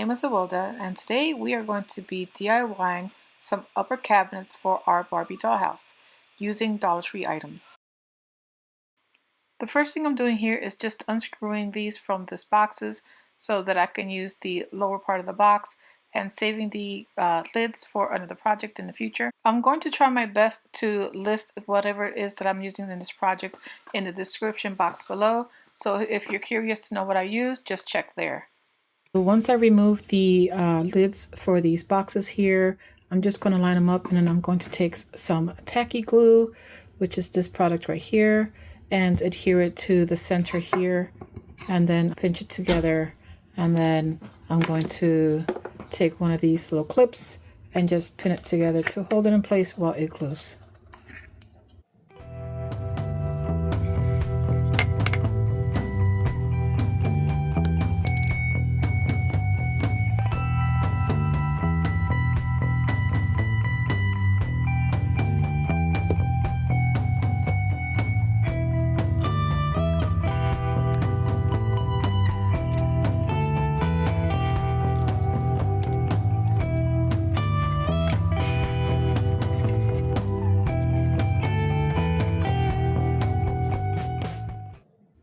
My name is Awilda, and today we are going to be DIYing some upper cabinets for our Barbie dollhouse using Dollar Tree items. The first thing I'm doing here is just unscrewing these from these boxes so that I can use the lower part of the box and saving the lids for another project in the future. I'm going to try my best to list whatever it is that I'm using in this project in the description box below. So if you're curious to know what I use, just check there. Once I remove the lids for these boxes here, I'm just going to line them up, and then I'm going to take some tacky glue, which is this product right here, and adhere it to the center here, and then pinch it together. And then I'm going to take one of these little clips and just pin it together to hold it in place while it glues.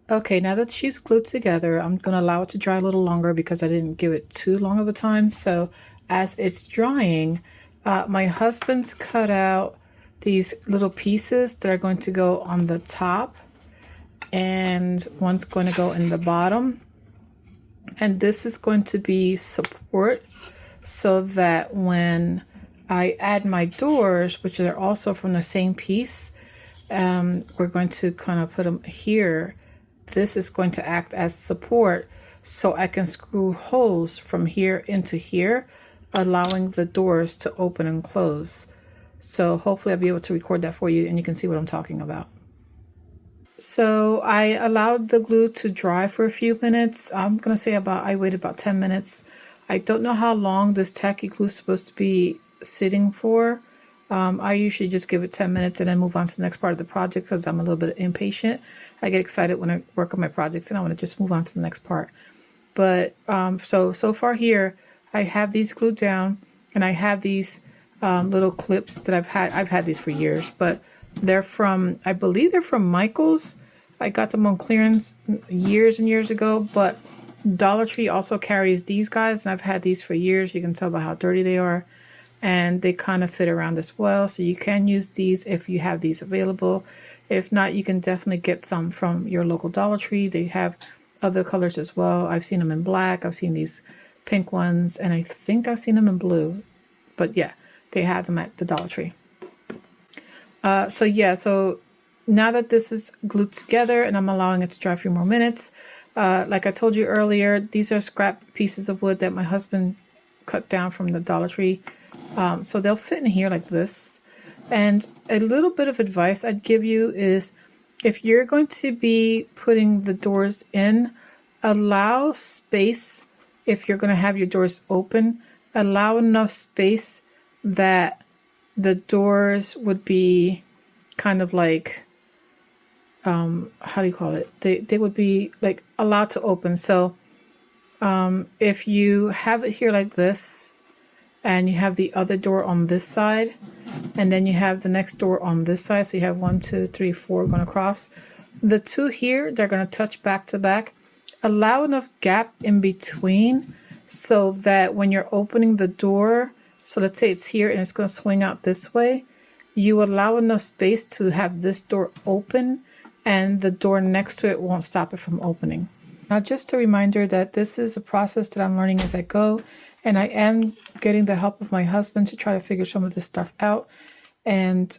Okay, now that she's glued together, I'm going to allow it to dry a little longer because I didn't give it too long of a time. So as it's drying, my husband's cut out these little pieces that are going to go on the top, and one's going to go in the bottom. And this is going to be support so that when I add my doors, which are also from the same piece, we're going to kind of put them here. This is going to act as support so I can screw holes from here into here, allowing the doors to open and close. So hopefully I'll be able to record that for you and you can see what I'm talking about. So I allowed the glue to dry for a few minutes. I'm going to say I waited about 10 minutes. I don't know how long this tacky glue is supposed to be sitting for. I usually just give it 10 minutes and then move on to the next part of the project because I'm a little bit impatient. I get excited when I work on my projects and I want to just move on to the next part. But so far here, I have these glued down, and I have these little clips that I've had these for years, but they're from, I believe they're from Michael's. I got them on clearance years and years ago, but Dollar Tree also carries these guys, and I've had these for years. You can tell by how dirty they are. And they kind of fit around as well, so you can use these if you have these available. If not, you can definitely get some from your local Dollar Tree. They have other colors as well. I've seen them in black, I've seen these pink ones, and I think I've seen them in blue. But yeah, they have them at the Dollar Tree. So now that this is glued together and I'm allowing it to dry a few more minutes, like I told you earlier, these are scrap pieces of wood that my husband cut down from the Dollar Tree. So they'll fit in here like this. And a little bit of advice I'd give you is, if you're going to be putting the doors in, allow space. If you're going to have your doors open, allow enough space that the doors would be kind of like, how do you call it? They would be like allowed to open. So if you have it here like this, and you have the other door on this side, and then you have the next door on this side, so you have 1, 2, 3, 4 going across. The two here, they're going to touch back to back. Allow enough gap in between so that when you're opening the door, so let's say it's here and it's going to swing out this way, you allow enough space to have this door open, and the door next to it won't stop it from opening. Now, just a reminder that this is a process that I'm learning as I go, and I am getting the help of my husband to try to figure some of this stuff out. And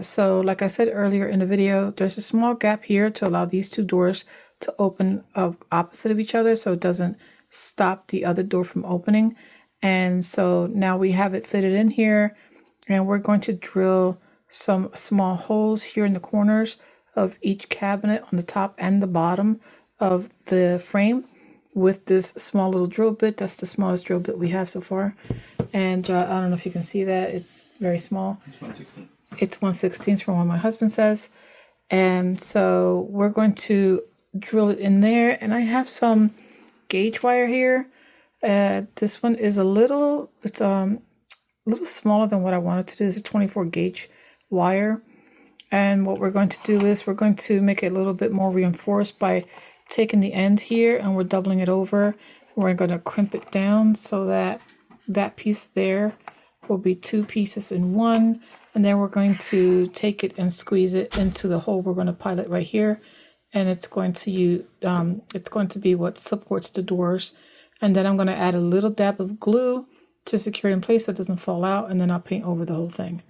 so like I said earlier in the video, there's a small gap here to allow these two doors to open opposite of each other, so it doesn't stop the other door from opening. And so now we have it fitted in here, and we're going to drill some small holes here in the corners of each cabinet on the top and the bottom of the frame with this small little drill bit. That's the smallest drill bit we have so far. And I don't know if you can see that. It's very small. It's 1/16. It's 1/16 from what my husband says. And so we're going to drill it in there. And I have some gauge wire here. This one is it's a little smaller than what I wanted to do. This is 24 gauge wire. And what we're going to do is we're going to make it a little bit more reinforced by taking the end here and we're doubling it over. We're going to crimp it down so that that piece there will be two pieces in one. And then we're going to take it and squeeze it into the hole we're going to pilot right here. And it's going to be what supports the doors. And then I'm going to add a little dab of glue to secure it in place so it doesn't fall out. And then I'll paint over the whole thing.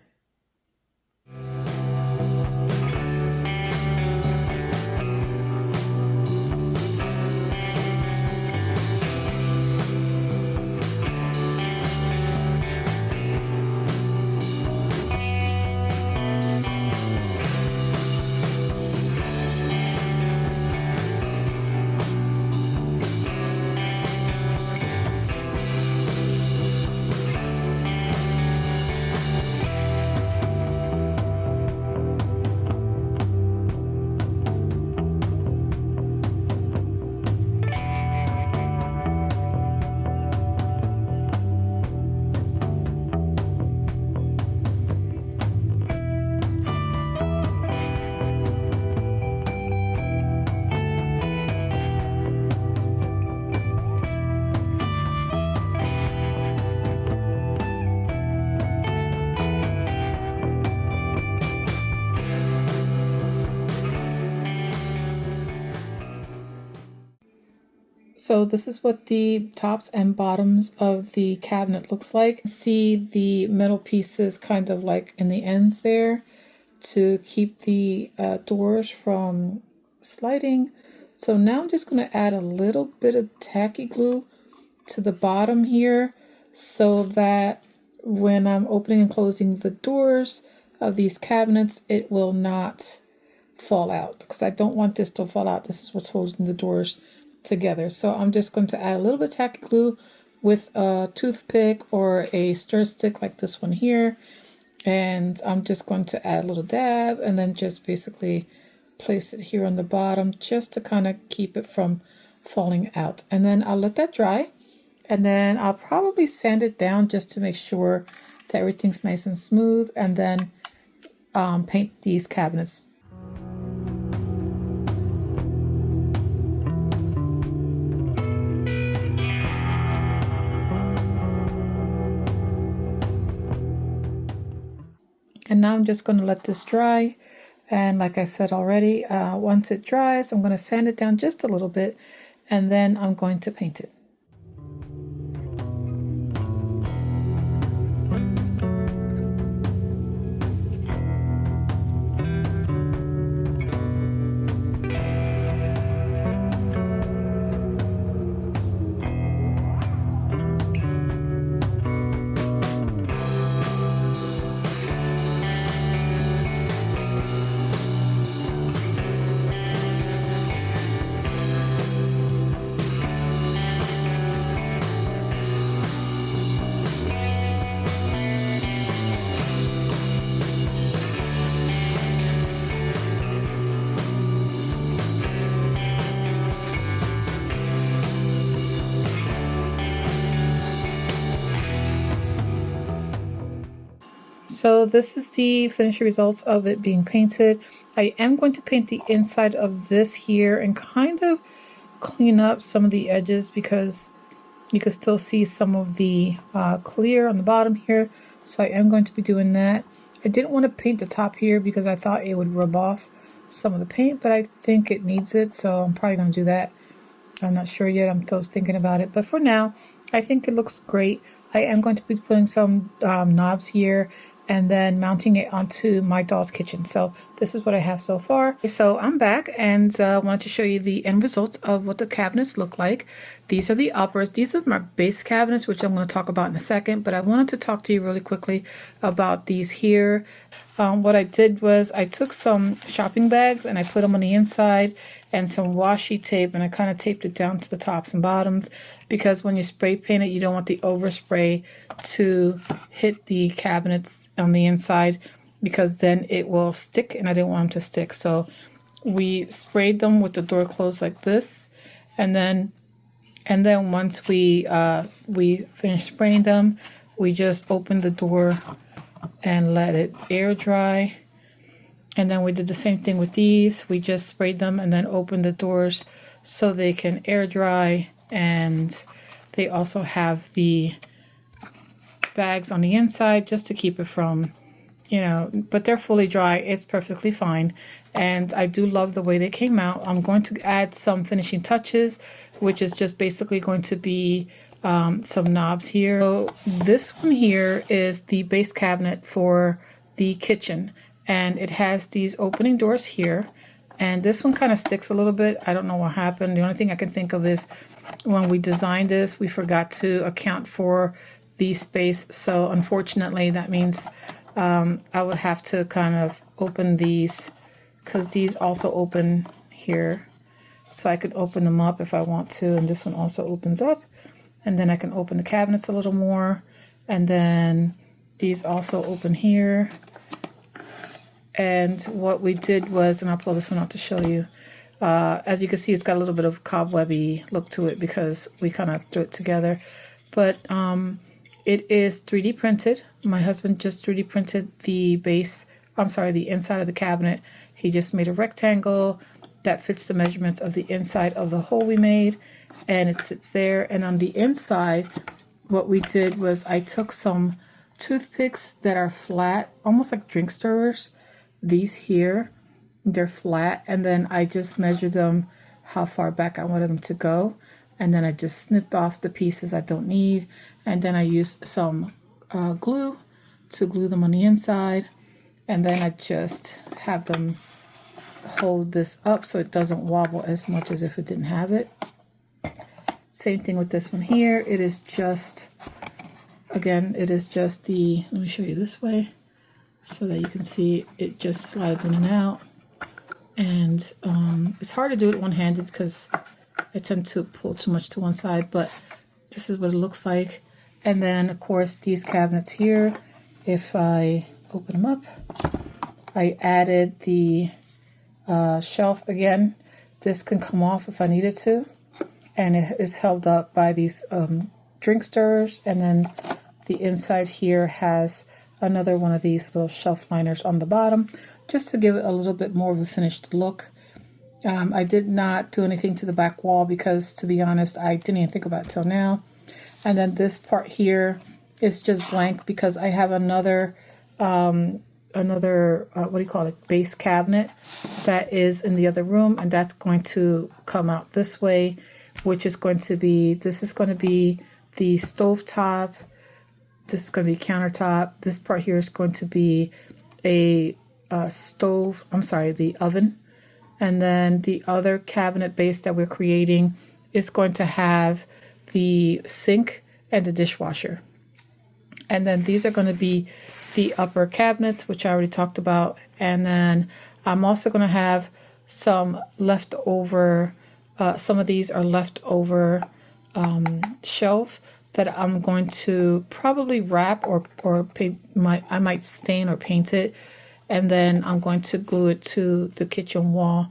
So this is what the tops and bottoms of the cabinet looks like. See the metal pieces kind of like in the ends there to keep the doors from sliding. So now I'm just going to add a little bit of tacky glue to the bottom here so that when I'm opening and closing the doors of these cabinets, it will not fall out, because I don't want this to fall out. This is what's holding the doors together. So I'm just going to add a little bit of tacky glue with a toothpick or a stir stick like this one here, and I'm just going to add a little dab and then just basically place it here on the bottom just to kind of keep it from falling out. And then I'll let that dry, and then I'll probably sand it down just to make sure that everything's nice and smooth, and then paint these cabinets. And now I'm just going to let this dry. And like I said already, once it dries, I'm going to sand it down just a little bit, and then I'm going to paint it. So this is the finished results of it being painted. I am going to paint the inside of this here and kind of clean up some of the edges, because you can still see some of the clear on the bottom here. So I am going to be doing that. I didn't want to paint the top here because I thought it would rub off some of the paint, but I think it needs it, so I'm probably going to do that. I'm not sure yet. I'm still thinking about it, but for now, I think it looks great. I am going to be putting some knobs here and then mounting it onto my doll's kitchen. So this is what I have so far. So I'm back and wanted to show you the end results of what the cabinets look like. These are the uppers. These are my base cabinets, which I'm going to talk about in a second, but I wanted to talk to you really quickly about these here. What I did was I took some shopping bags and I put them on the inside and some washi tape, and I kind of taped it down to the tops and bottoms, because when you spray paint it, you don't want the overspray to hit the cabinets on the inside, because then it will stick, and I didn't want them to stick. So we sprayed them with the door closed like this, and then And then once we finish spraying them, we just open the door and let it air dry. And then we did the same thing with these. We just sprayed them and then opened the doors so they can air dry. And they also have the bags on the inside just to keep it from, you know, but they're fully dry. It's perfectly fine. And I do love the way they came out. I'm going to add some finishing touches, which is just basically going to be some knobs here. So this one here is the base cabinet for the kitchen, and it has these opening doors here. And this one kind of sticks a little bit. I don't know what happened. The only thing I can think of is when we designed this, we forgot to account for the space. So unfortunately, that means I would have to kind of open these, because these also open here. So I could open them up if I want to. And this one also opens up. And then I can open the cabinets a little more. And then these also open here. And what we did was, and I'll pull this one out to show you. As you can see, it's got a little bit of cobwebby look to it because we kind of threw it together. But it is 3D printed. My husband just 3D printed the base, the inside of the cabinet. He just made a rectangle that fits the measurements of the inside of the hole we made. And it sits there. And on the inside, what we did was I took some toothpicks that are flat, almost like drink stirrers. These here, they're flat. And then I just measured them how far back I wanted them to go. And then I just snipped off the pieces I don't need. And then I used some glue to glue them on the inside. And then I just have them hold this up so it doesn't wobble as much as if it didn't have it. Same thing with this one here. It is just, again, it is just the, let me show you this way so that you can see it just slides in and out. And it's hard to do it one-handed because I tend to pull too much to one side, but this is what it looks like. And then, of course, these cabinets here, if I open them up, I added the shelf again. This can come off if I needed to. And it is held up by these drink stirrers. And then the inside here has another one of these little shelf liners on the bottom, just to give it a little bit more of a finished look. I did not do anything to the back wall because, to be honest, I didn't even think about it till now. And then this part here is just blank because I have another base cabinet that is in the other room, and that's going to come out this way, which is going to be, this is going to be the stove top. This is going to be countertop. This part here is going to be a the oven. And then the other cabinet base that we're creating is going to have the sink and the dishwasher. And then these are going to be the upper cabinets, which I already talked about. And then I'm also going to have some leftover, some of these are leftover shelf that I'm going to probably wrap or paint, I might stain or paint it. And then I'm going to glue it to the kitchen wall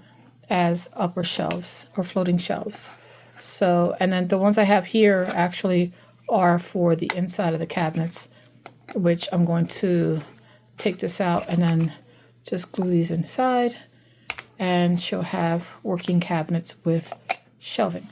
as upper shelves or floating shelves. So, and then the ones I have here actually are for the inside of the cabinets, which I'm going to take this out and then just glue these inside, and she'll have working cabinets with shelving.